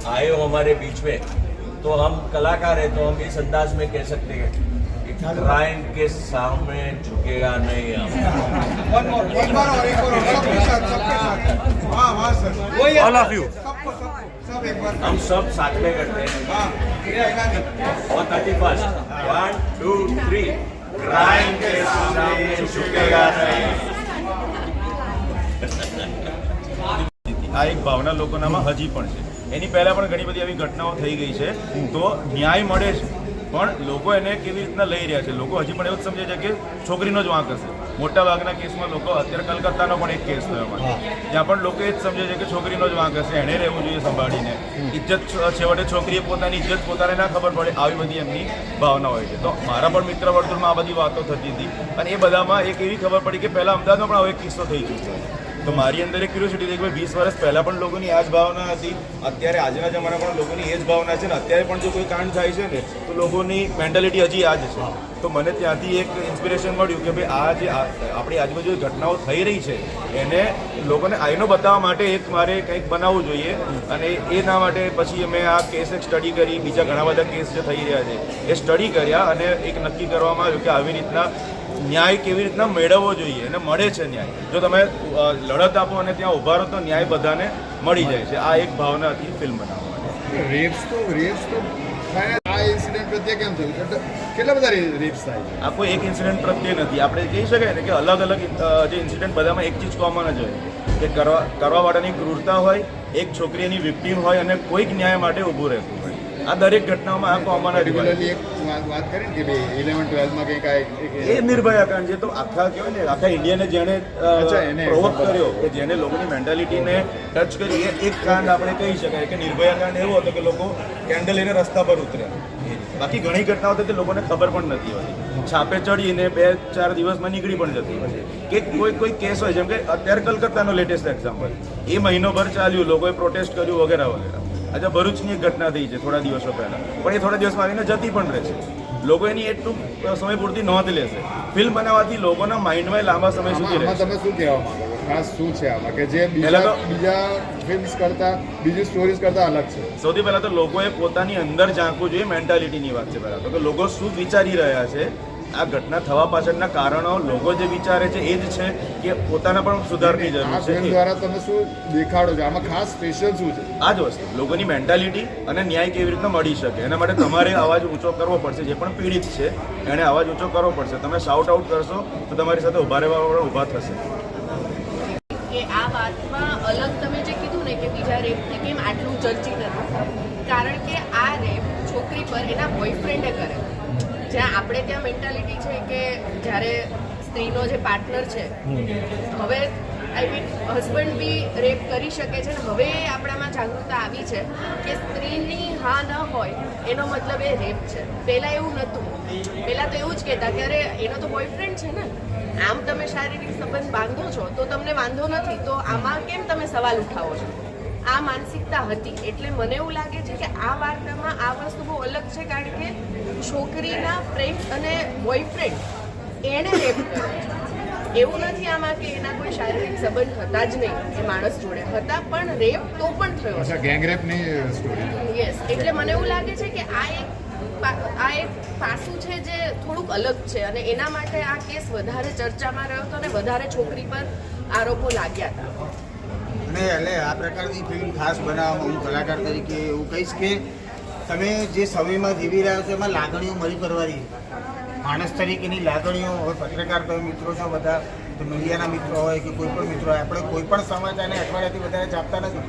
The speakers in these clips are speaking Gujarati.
आए हो हमारे बीच में, तो हम कलाकार हैं, तो हम इस अंदाज में कह सकते हैं कि क्राइम के सामने झुकेगा नहीं हम। ऑल ऑफ यू हम सब साथ में करते हैं। और 31 1 2 3 क्राइम के सामने झुकेगा नहीं। આ એક ભાવના લોકોનામાં હજી પણ છે. એની પહેલાં પણ ઘણી બધી આવી ઘટનાઓ થઈ ગઈ છે. તો ન્યાય મળે છે પણ લોકો એને કેવી રીતના લઈ રહ્યા છે. લોકો હજી પણ એવું જ સમજે છે કે છોકરીનો જ વાંક હશે. મોટાભાગના કેસમાં લોકો, અત્યારે કલકત્તાનો પણ એક કેસ થયો એમાં, જ્યાં પણ લોકો એ જ સમજે છે કે છોકરીનો જ વાંક હશે, એણે રહેવું જોઈએ સંભાળીને. ઇજ્જત છેવટે છોકરીએ પોતાની ઇજ્જત પોતાને ના ખબર પડે, આવી બધી એમની ભાવના હોય છે. તો મારા પણ મિત્ર વર્તુળમાં આ બધી વાતો થતી હતી અને એ બધામાં એક એવી ખબર પડી કે પહેલાં અમદાવાદમાં પણ આવો એક કિસ્સો થઈ ચૂક્યો છે. તો મારી અંદર એક ક્યુરિયોસિટી હતી કે 20 વર્ષ પહેલાં પણ લોકોની આ જ ભાવના હતી, અત્યારે આજના જમાના પણ લોકોની એ જ ભાવના છે ને અત્યારે પણ જો કોઈ કાંડ થાય છે ને તો લોકોની મેન્ટાલિટી હજી આ જ છે. તો મને ત્યાંથી એક ઇન્સ્પિરેશન મળ્યું કે ભાઈ આ જે આપણી આજુબાજુ જે ઘટનાઓ થઈ રહી છે એને લોકોને આઈનો બતાવવા માટે એક મારે કંઈક બનાવવું જોઈએ. અને એના માટે પછી મેં આ કેસ એક સ્ટડી કરી, બીજા ઘણા બધા કેસ જે થઈ રહ્યા છે એ સ્ટડી કર્યા અને એક નક્કી કરવામાં આવ્યું કે આવી રીતના ન્યાય કેવી રીતના મેળવવો જોઈએ અને મળે છે ન્યાય. જો તમે લડત આપો અને ત્યાં ઊભા રહો તો ન્યાય બધાને મળી જાય છે. આ એક ભાવના હતી ફિલ્મ બનાવવા માટે. રેપ્સ તો આ ઇન્સિડન્ટ પ્રત્યે કેમ થયું? કેટલા બધા રેપ્સ થાય છે? આ કોઈ એક ઇન્સિડન્ટ પ્રત્યે નથી. આપણે કહી શકાય ને કે અલગ અલગ જે ઇન્સિડન્ટ બધામાં એક ચીજ કોમન જ હોય કે કરવાવાળાની ક્રૂરતા હોય, એક છોકરી એની વિક્ટીમ હોય અને કોઈક ન્યાય માટે ઊભું રહેતું હોય. આ દરેક ઘટનાઓમાં આ કોમન જ હોય. એક વાત કરી ને કે ભાઈ 11-12માં કંઈક એ નિર્ભયા કાંડ છે. તો આખા કહેવાય ને આખા ઇન્ડિયાને જેણે પ્રોવોક કર્યો, કે જેને લોકોની મેન્ટાલિટીને ટચ કરી, એ એક કાંડ આપણે કહી શકાય કે નિર્ભયા કાંડ એવો હતો કે લોકો કેન્ડલ લઈને રસ્તા પર ઉતર્યા. બાકી ઘણી ઘટનાઓ હતી તે લોકોને ખબર પણ નથી હોતી. છાપે ચડીને 2-4 દિવસમાં નીકળી પણ જતી હોય છે. કે કોઈ કેસ હોય, જેમ કે અત્યારે કલકત્તાનો લેટેસ્ટ એક્ઝામ્પલ, એ મહિનોભર ચાલ્યું, લોકોએ પ્રોટેસ્ટ કર્યું વગેરે વગેરે. આજે ભરૂચની એક ઘટના થઈ છે થોડા દિવસો પહેલાં, પણ એ થોડા દિવસમાં આવીને જતી પણ રહે છે. લોકો એની એટલું સમય પૂરતી નોંધ લેશે. ફિલ્મ બનાવવાથી લોકોના માઇન્ડમાં લાંબા સમય સુધી રહે. તમે શું કહેવા માંગો છો? ખાસ શું છે આમાં કે જે બીજા ફિલ્મ્સ કરતા, બીજી સ્ટોરીઝ કરતા અલગ છે? સૌથી પહેલાં તો લોકોએ પોતાની અંદર ઝાંકવું જોઈએ. મેન્ટાલિટીની વાત છે પહેલાં તો લોકો શું વિચારી રહ્યા છે, આ ઘટના થવા પાછળના કારણો, લોકો જે વિચારે છે એ જ છે કે પોતાના પણ સુધારની જરૂર છે. ફિલ્મ દ્વારા તમે શું દેખાડો છો? આમાં ખાસ સ્પેશિયલ શું છે? આ જ વસ્તુ, લોકોની મેન્ટાલિટી અને ન્યાય કેવી રીતના મળી શકે એના માટે તમારે અવાજ ઊંચો કરવો પડશે. જે પણ પીડિત છે એણે અવાજ ઊંચો કરવો પડશે. તમે શાઉટ આઉટ કરશો તો તમારી સાથે ઊભા રહેવાવાળા ઊભા થશે. કે આ વાતમાં અલગ તમે જે કીધું ને કે બીજા રેપથી કેમ આટલું ચર્ચિત નથી, કારણ કે આ રેપ છોકરી પર એના બોયફ્રેન્ડે કરે. જ્યાં આપણે ત્યાં મેન્ટાલિટી છે કે જ્યારે સ્ત્રીનો જે પાર્ટનર છે, હવે આઈ મીન હસબન્ડ બી રેપ કરી શકે છે ને. હવે આપણામાં જાગૃતતા આવી છે કે સ્ત્રીની હા ન હોય એનો મતલબ એ રેપ છે. પહેલાં એવું નહોતું. પહેલાં તો એવું જ કહેતા કે અરે એનો તો બોયફ્રેન્ડ છે ને, આમ તમે શારીરિક સંબંધ બાંધો છો તો તમને વાંધો નથી, તો આમાં કેમ તમે સવાલ ઉઠાવો છો? આ માનસિકતા હતી. એટલે મને એવું લાગે છે કે આ વાર્તામાં આ વસ્તુ બહુ અલગ છે, કારણ કે છોકરીના ફ્રેન્ડ અને બોયફ્રેન્ડ એણે રેપ કર્યો છે. એવું નથી આમાં કે એના કોઈ શારીરિક સંબંધ હતા જ નહીં, એ માણસ જોડે હતા પણ રેપ તો પણ થયો છે. Gang રેપની story. યસ, એટલે મને એવું લાગે છે કે આ એક પાસું છે જે થોડુંક અલગ છે અને એના માટે આ કેસ વધારે ચર્ચામાં રહ્યો હતો અને વધારે છોકરી પર આરોપો લાગ્યા હતા. અને એટલે આ પ્રકારની ફિલ્મ ખાસ બનાવવામાં હું કલાકાર તરીકે એવું કહીશ કે તમે જે સમયમાં જીવી રહ્યા છો એમાં લાગણીઓ મરી કરવાની, માણસ તરીકેની લાગણીઓ હોય. પત્રકાર તમે મિત્રો છો બધા, તો મીડિયાના મિત્રો હોય કે કોઈ પણ મિત્રો હોય, આપણે કોઈ પણ સમાચારને અઠવાડિયાથી વધારે છાપતા નથી.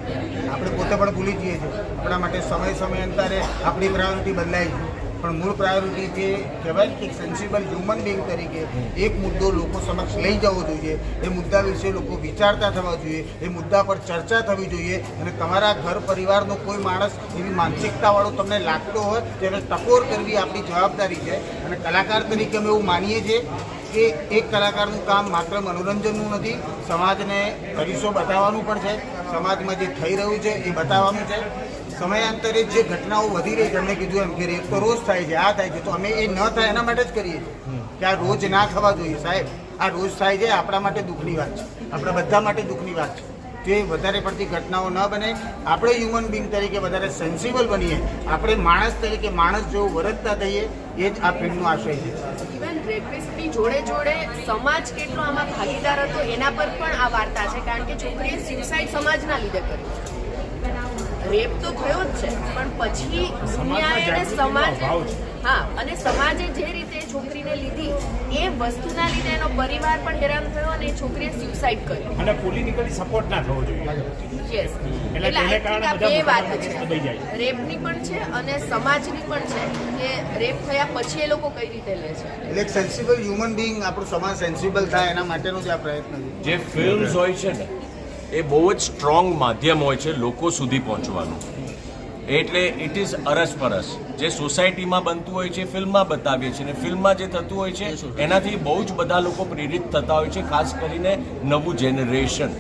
આપણે પોતે પણ ભૂલી જઈએ છીએ. આપણા માટે સમયાંતરે આપણી પ્રાયોરિટી બદલાય છે, પણ મૂળ પ્રાયોરિટી જે કહેવાય કે સેન્સિબલ હ્યુમન બિંગ તરીકે એક મુદ્દો લોકો સમક્ષ લઈ જવો જોઈએ. એ મુદ્દા વિશે લોકો વિચારતા થવા જોઈએ, એ મુદ્દા પર ચર્ચા થવી જોઈએ. અને તમારા ઘર પરિવારનો કોઈ માણસ એવી માનસિકતાવાળો તમને લાગતો હોય તેને ટકોર કરવી આપણી જવાબદારી છે. અને કલાકાર તરીકે અમે એવું માનીએ છીએ કે એક કલાકારનું કામ માત્ર મનોરંજનનું નથી, સમાજને અરીસો બતાવવાનું પણ છે. સમાજમાં જે થઈ રહ્યું છે એ બતાવવાનું છે. સમયાંતરે જે ઘટનાઓ વધી રહી છે, એમને કીધું એમ કે રેપ તો રોજ થાય છે, આ થાય છે, તો અમે એ ન થાય એના માટે જ કરીએ છીએ કે આ રોજ ના થવા જોઈએ. સાહેબ, આ રોજ થાય છે, આપણા માટે દુઃખની વાત છે, આપણા બધા માટે દુઃખની વાત છે. તે વધારે પડતી ઘટનાઓ ન બને. આપણે હ્યુમન બિંગ તરીકે વધારે સેન્સિબલ બનીએ, આપણે માણસ તરીકે માણસ જેવું વર્તતા થઈએ, એ જ આ ફિલ્મનો આશય છે. ઇવન રેપિસ્ટની જોડે જોડે સમાજ કેટલો આમાં ભાગીદાર હતો એના પર પણ આ વાર્તા છે, કારણ કે છોકરીએ સ્યુસાઇડ સમાજના લીધે કર્યું છે. રેપ તો થયો જ છે, પણ પછી દુનિયાએ અને સમાજે અને સમાજે જે રીતે છોકરીને લીધી એ વસ્તુના લીધે એનો પરિવાર પણ હેરાન થયો અને એ છોકરીએ સ્યુસાઇડ કર્યો. અને પોલિટિકલી સપોર્ટ ના થવો જોઈએ. યસ, એટલે I think આ બે વાત છે, રેપની પણ છે અને સમાજની પણ છે કે રેપ થયા પછી એ લોકો કઈ રીતે લે છે. એટલે એક સેન્સિબલ હ્યુમન બિંગ, આપણું સમાજ સેન્સિબલ થાય એના માટેનો જ આ પ્રયત્ન છે. જે ફિલ્મ્સ હોય છે ને એ બહુ જ સ્ટ્રોંગ માધ્યમ હોય છે લોકો સુધી પહોંચવાનું. એટલે ઇટ ઇઝ અરસપરસ જે સોસાયટીમાં બનતું હોય છે ફિલ્મમાં બતાવીએ છીએ, અને ફિલ્મમાં જે થતું હોય છે એનાથી બહુ જ બધા લોકો પ્રેરિત થતા હોય છે, ખાસ કરીને નવું જેનરેશન.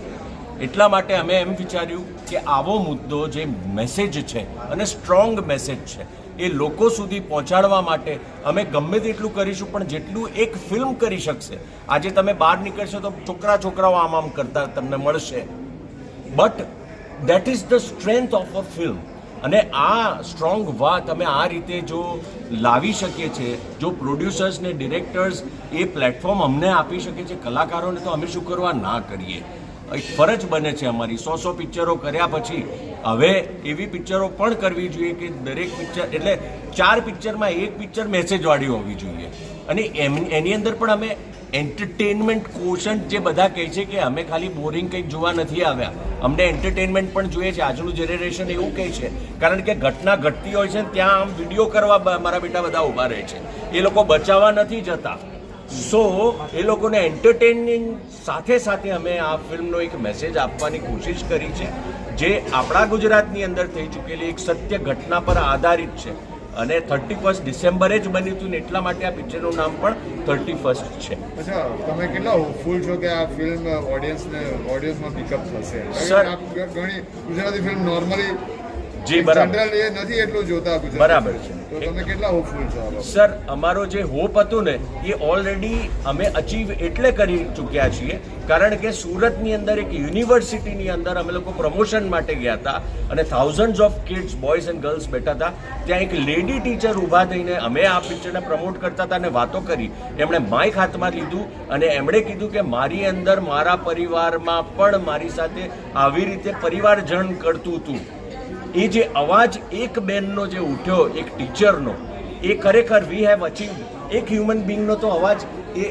એટલા માટે અમે એમ વિચાર્યું કે આવો મુદ્દો જે મેસેજ છે અને સ્ટ્રોંગ મેસેજ છે એ લોકો સુધી પહોંચાડવા માટે અમે ગમે તેટલું કરીશું, પણ જેટલું એક ફિલ્મ કરી શકશે. આજે તમે બહાર નીકળશો તો છોકરાઓ આમ કરતા તમને મળશે, but that is the strength of a film. અને આ સ્ટ્રોંગ વાત અમે આ રીતે જો લાવી શકીએ છીએ, જો પ્રોડ્યુસર્સ ને ડિરેક્ટર્સ એ પ્લેટફોર્મ અમને આપી શકે છે કલાકારોને, તો અમે શું કરવા ના કરીએ. એક ફરજ બને છે અમારી. 100 પિક્ચરો કર્યા પછી હવે એવી પિક્ચરો પણ કરવી જોઈએ કે દરેક પિક્ચર એટલે 4 પિક્ચરમાં એક પિક્ચર મેસેજવાળી હોવી જોઈએ. અને એની અંદર પણ અમે એન્ટરટેનમેન્ટ કોશન્ટ જે બધા કહે છે કે અમે ખાલી બોરિંગ કંઈક જોવા નથી આવ્યા, અમને એન્ટરટેનમેન્ટ પણ જોઈએ છે. આજનું જનરેશન એવું કહે છે, કારણ કે ઘટના ઘટતી હોય છે ત્યાં આમ વિડીયો કરવા મારા બેટા બધા ઊભા રહે છે, એ લોકો બચાવવા નથી જતા. સો એ લોકોને એન્ટરટેનિંગ સાથે સાથે અમે આ ફિલ્મનો એક મેસેજ આપવાની કોશિશ કરી છે, જે આપણા ગુજરાતની અંદર થઈ ચૂકેલી એક સત્ય ઘટના પર આધારિત છે. અને 31 ડિસેમ્બરે જ બન્યું હતું ને એટલા માટે આ પિક્ચરનું નામ પણ 31 છે. અચ્છા, તમે કેટલા હોપફુલ છો કે આ ફિલ્મ ઓડિયન્સમાં પિકઅપ થશે? સર, ઘણી ગુજરાતી ફિલ્મ નોર્મલી જી બરાબર જનરલ એ નથી એટલું જોતા ગુજરાતી. બરાબર છે. તો તમે કેટલા હોપફુલ છો? સર, અમારો જે હોપ હતું ને એ ઓલરેડી અમે અચીવ એટલે કરી ચૂક્યા છીએ, કારણ કે સુરતની અંદર એક યુનિવર્સિટીની અંદર અમે લોકો પ્રમોશન માટે ગયા હતા અને thousands of kids, boys and girls બેઠા હતા. ત્યાં એક લેડી ટીચર ઊભા થઈને અમે આ પિક્ચરને પ્રમોટ કરતા હતા અને વાતો કરી. એમણે માઇક હાથમાં લીધું અને એમણે કીધું કે મારી અંદર મારા પરિવારમાં પણ મારી સાથે આવી રીતે પરિવારજન કરતું હતું. એ જે અવાજ એક બેનનો જે ઉઠ્યો, એક ટીચરનો, એ ખરેખર વી હેવ અચીવ્ડ. એક હ્યુમન બિંગનો તો અવાજ એ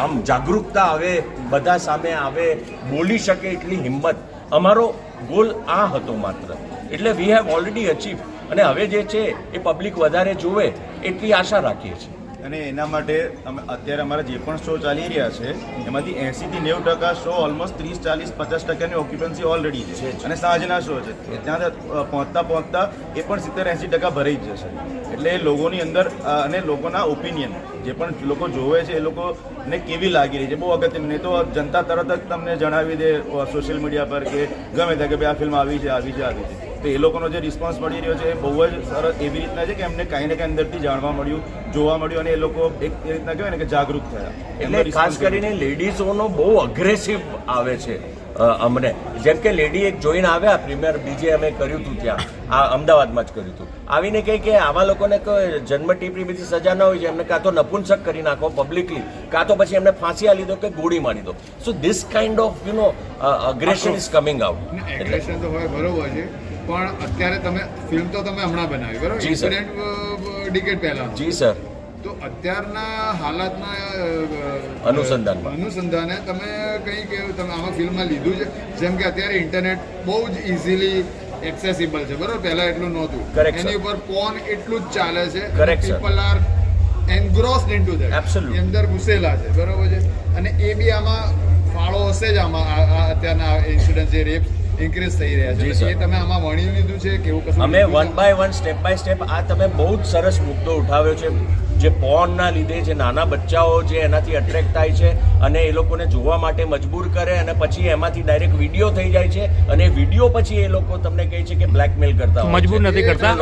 આમ જાગૃતતા આવે, બધા સામે આવે, બોલી શકે એટલી હિંમત. અમારો ગોલ આ હતો માત્ર. એટલે વી હેવ ઓલરેડી અચીવ. અને હવે જે છે એ પબ્લિક વધારે જોવે એટલી આશા રાખીએ છીએ. અને એના માટે અમે અત્યારે અમારા જે પણ શો ચાલી રહ્યા છે એમાંથી 80 થી 90% શો ઓલમોસ્ટ 30-40-50% ઓક્યુપન્સી ઓલરેડી છે. અને સાંજના શો છે ત્યાં પહોંચતા એ પણ 70-80% ભરાઈ જ જશે. એટલે એ લોકોની અંદર અને લોકોના ઓપિનિયન જે પણ લોકો જોવે છે એ લોકોને કેવી લાગી રહી છે બહુ અગત્યનું. નહીં તો જનતા તરત જ તમને જણાવી દે સોશિયલ મીડિયા પર કે ગમે ત્યાં કે ભાઈ આ ફિલ્મ આવી છે. તો એ લોકોનો જે રિસ્પોન્સ મળી રહ્યો છે એ બહુ જ સરસ એવી રીતના છે કે એમને કાંઈ ને કાંઈ અંદરથી જાણવા મળ્યું, જોવા મળ્યું, અને એ લોકો એક એ રીતના કહેવાય ને કે જાગૃત થયા. એટલે ખાસ કરીને લેડીઝોનો બહુ અગ્રેસિવ આવે છે અમને. જેમ કે લેડી એક જોઈને આવ્યા પ્રીમિયર બીજે અમે કર્યું હતું ત્યાં, આ અમદાવાદમાં જ કર્યું હતું. આવીને કહે કે આવા લોકોને જન્મ ટીપી બધી સજા ન હોય છે, એમને કાં તો નપુંસક કરી નાખો પબ્લિકલી, કાં તો પછી એમને ફાંસી આલી દો કે ગોળી મારી દો. So this kind of અગ્રેશન is coming out. Aggression તો હોય, બરોબર છે, પણ અત્યારે તમે ફિલ્મ તો તમે હમણાં બનાવી, બરોબર? જી સર. ડિકેડ પહેલા. જી સર. તો અત્યારના હાલાતના અનુસંધાને તમે કંઈક તમે આમાં ફિલ્મમાં લીધું છે, જેમ કે અત્યારે ઇન્ટરનેટ બહુ જ ઇઝીલી એક્સેસિબલ છે, બરોબર? પહેલા એટલું નહોતું. એની ઉપર પોન એટલું જ ચાલે છે. People are engrossed into that. Absolutely અંદર ઘૂસેલા છે, બરોબર છે? અને એ બી આમાં ફાળો હશે જ. આમાં અત્યારના ઇન્સિડન્ટ જે રેપ ઇન્ક્રીઝ થઈ રહ્યા છે, એ તમે આમાં વણી લીધું છે કે એવું કશું? અમે 1 by 1 સ્ટેપ બાય સ્ટેપ આ તમે બહુ જ સરસ મુદ્દો ઉઠાવ્યો છે. જે પોર્નના લીધે જે નાના બચ્ચાઓ જે એનાથી અટ્રેક્ટ થાય છે અને એ લોકોને જોવા માટે મજબૂર કરે, અને પછી એમાંથી ડાયરેક્ટ વિડીયો થઈ જાય છે, અને વિડીયો પછી એ લોકો તમને કહે છે કે બ્લેકમેલ કરતા મજબૂર નથી કરતા,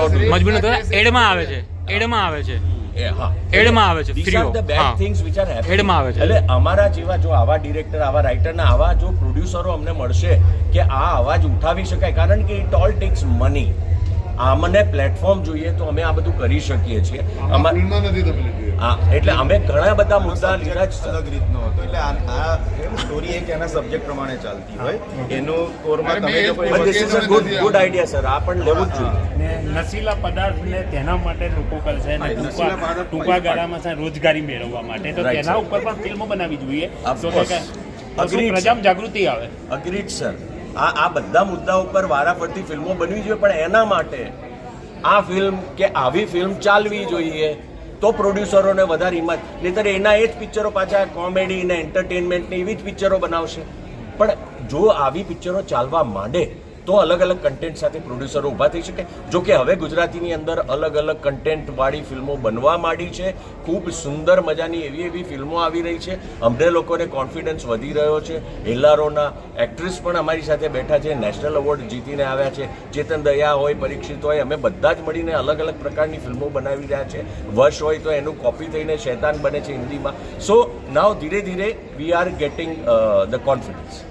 એડમાં આવે છે. એડમાં આવે છે, These free are of. the bad હા. things which are happening. એડમાં આવે છે. એટલે અમારા જેવા જો આવા ડિરેક્ટર, આવા રાઇટરના, આવા જો પ્રોડ્યુસરો અમને મળશે કે આ અવાજ ઉઠાવી શકાય, કારણ કે ઇટ ઓલ ટેક્સ મની. અમને પ્લેટફોર્મ જોઈએ તો અમે આ બધું કરી શકીએ છીએ. આમાં ફિલ્મમાં નથી તમે લીધું. હા, એટલે અમે ઘણા બધા મુદ્દા લીધા જ છે. અલગ રીતનો હતો એટલે આ સ્ટોરી એક એના સબ્જેક્ટ પ્રમાણે ચાલતી હોય એનું કોરમાં તમે જો કોઈ But this is a good idea, sir. આ પણ લેવું જ જોઈએ. ને નશીલા પદાર્થને તેના માટે લોકો કરશે અને હા, નશીલા પદાર્થ ટૂંકા ગાળામાં છે રોજગારી મેળવવા માટે તો Right, તેના sir. ઉપર પણ ફિલ્મો બનાવવી જોઈએ Of તો course. કે Agreed, પ્રજામાં જાગૃતિ આવે. Agreed sir. આ બધા મુદ્દા ઉપર વારાફરતી ફિલ્મો બનવી જોઈએ, પણ એના માટે આ ફિલ્મ કે આવી ફિલ્મ ચાલવી જોઈએ તો પ્રોડ્યુસરોને વધારે હિંમત. નહીંતર એના એ જ પિક્ચરો પાછા કોમેડી ને એન્ટરટેનમેન્ટની એવી જ પિક્ચરો બનાવશે. પણ જો આવી પિક્ચરો ચાલવા માંડે તો અલગ અલગ કન્ટેન્ટ સાથે પ્રોડ્યુસરો ઊભા થઈ શકે. જો કે હવે ગુજરાતીની અંદર અલગ અલગ કન્ટેન્ટવાળી ફિલ્મો બનવા માંડી છે. ખૂબ સુંદર મજાની એવી ફિલ્મો આવી રહી છે. અમને લોકોને કોન્ફિડન્સ વધી રહ્યો છે. એલ્લારોના એક્ટ્રેસ પણ અમારી સાથે બેઠા છે, નેશનલ એવોર્ડ જીતીને આવ્યા છે. ચેતન દયા હોય, પરીક્ષિત હોય, અમે બધા જ મળીને અલગ અલગ પ્રકારની ફિલ્મો બનાવી રહ્યા છે. વશ હોય તો એનું કોપી થઈને શૈતાન બને છે હિન્દીમાં. સો નાવ ધીરે ધીરે we are getting the confidence.